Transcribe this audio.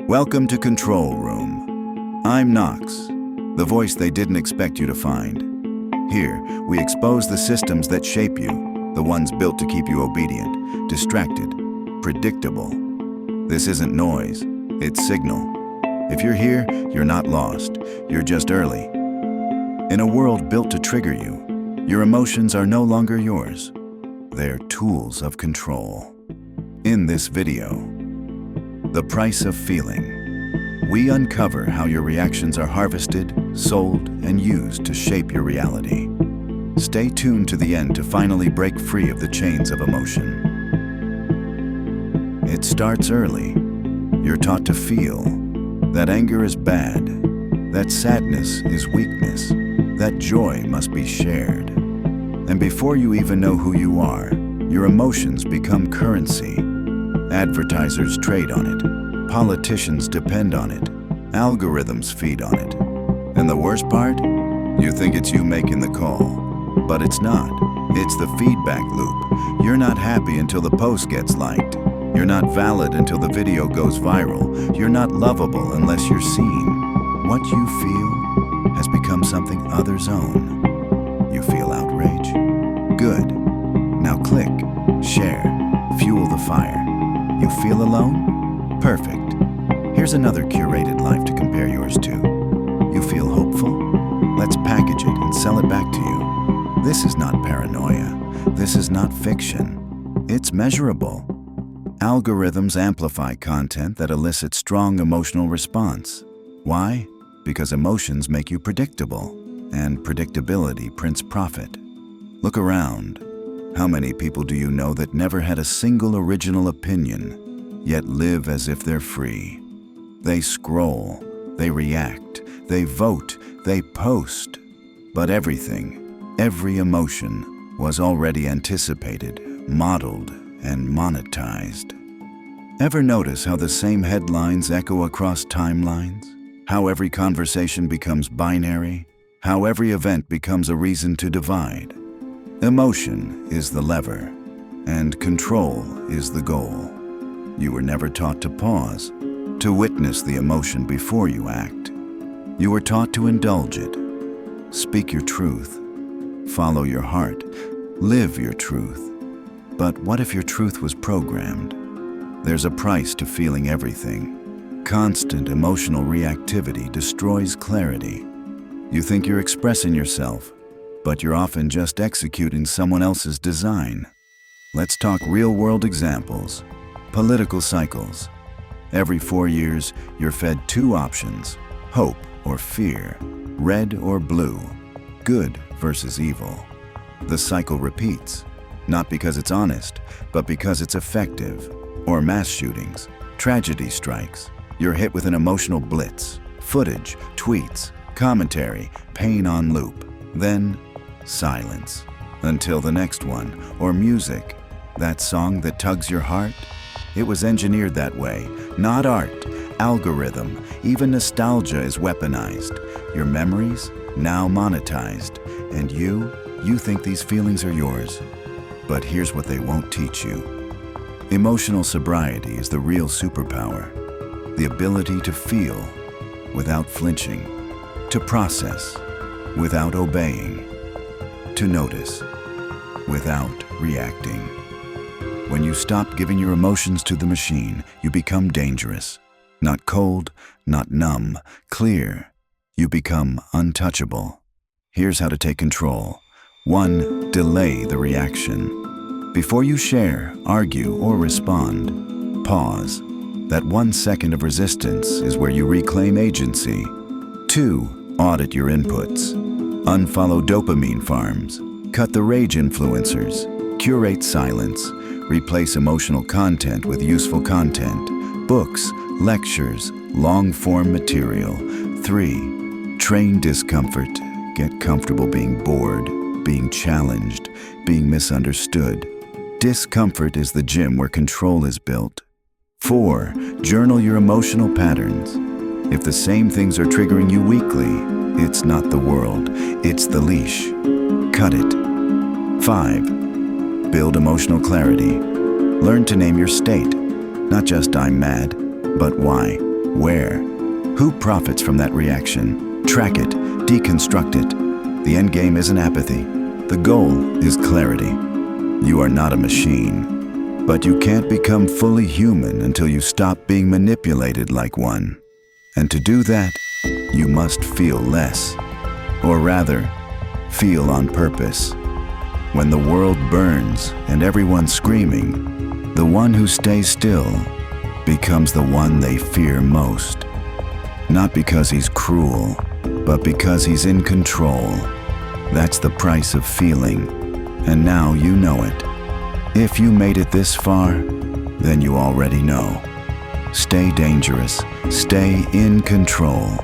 Welcome to Control Room. I'm Knox, the voice they didn't expect you to find. Here, we expose the systems that shape you, the ones built to keep you obedient, distracted, predictable. This isn't noise, it's signal. If you're here, you're not lost, you're just early. In a world built to trigger you, your emotions are no longer yours. They're tools of control. In this video, The Price of Feeling, we uncover how your reactions are harvested, sold, and used to shape your reality. Stay tuned to the end to finally break free of the chains of emotion. It starts early. You're taught to feel that anger is bad, that sadness is weakness, that joy must be shared. And before you even know who you are, your emotions become currency. Advertisers trade on it, politicians depend on it, algorithms feed on it. And the worst part? You think it's you making the call, but it's not. It's the feedback loop. You're not happy until the post gets liked. You're not valid until the video goes viral. You're not lovable unless you're seen. What you feel has become something others own. You feel outrage? Good. Now click, share, fuel the fire. You feel alone? Perfect. Here's another curated life to compare yours to. You feel hopeful? Let's package it and sell it back to you. This is not paranoia. This is not fiction. It's measurable. Algorithms amplify content that elicits strong emotional response. Why? Because emotions make you predictable, and predictability prints profit. Look around. How many people do you know that never had a single original opinion, yet live as if they're free? They scroll, they react, they vote, they post. But everything, every emotion, was already anticipated, modeled, and monetized. Ever notice how the same headlines echo across timelines? How every conversation becomes binary? How every event becomes a reason to divide? Emotion is the lever, and control is the goal. You were never taught to pause, to witness the emotion before you act. You were taught to indulge it. Speak your truth. Follow your heart. Live your truth. But what if your truth was programmed? There's a price to feeling everything. Constant emotional reactivity destroys clarity. You think you're expressing yourself, but you're often just executing someone else's design. Let's talk real-world examples. Political cycles. Every 4 years, you're fed two options: hope or fear, red or blue, good versus evil. The cycle repeats, not because it's honest, but because it's effective. Or mass shootings, tragedy strikes. You're hit with an emotional blitz, footage, tweets, commentary, pain on loop. Then, silence. Until the next one. Or music. That song that tugs your heart? It was engineered that way. Not art, algorithm. Even nostalgia is weaponized. Your memories, now monetized. And you think these feelings are yours. But here's what they won't teach you. Emotional sobriety is the real superpower. The ability to feel without flinching. To process without obeying. To notice without reacting. When you stop giving your emotions to the machine, you become dangerous. Not cold, not numb, clear. You become untouchable. Here's how to take control. 1. Delay the reaction. Before you share, argue, or respond, pause. That 1 second of resistance is where you reclaim agency. 2. Audit your inputs. Unfollow dopamine farms. Cut the rage influencers. Curate silence. Replace emotional content with useful content. Books, lectures, long-form material. 3. Train discomfort. Get comfortable being bored, being challenged, being misunderstood. Discomfort is the gym where control is built. 4. Journal your emotional patterns. If the same things are triggering you weekly, it's not the world, it's the leash. Cut it. 5. Build emotional clarity. Learn to name your state. Not just I'm mad, but why. Where? Who profits from that reaction? Track it, deconstruct it. The end game isn't apathy. The goal is clarity. You are not a machine, but you can't become fully human until you stop being manipulated like one. And to do that, you must feel less. Or rather, feel on purpose. When the world burns and everyone's screaming, the one who stays still becomes the one they fear most. Not because he's cruel, but because he's in control. That's the price of feeling, and now you know it. If you made it this far, then you already know. Stay dangerous, stay in control.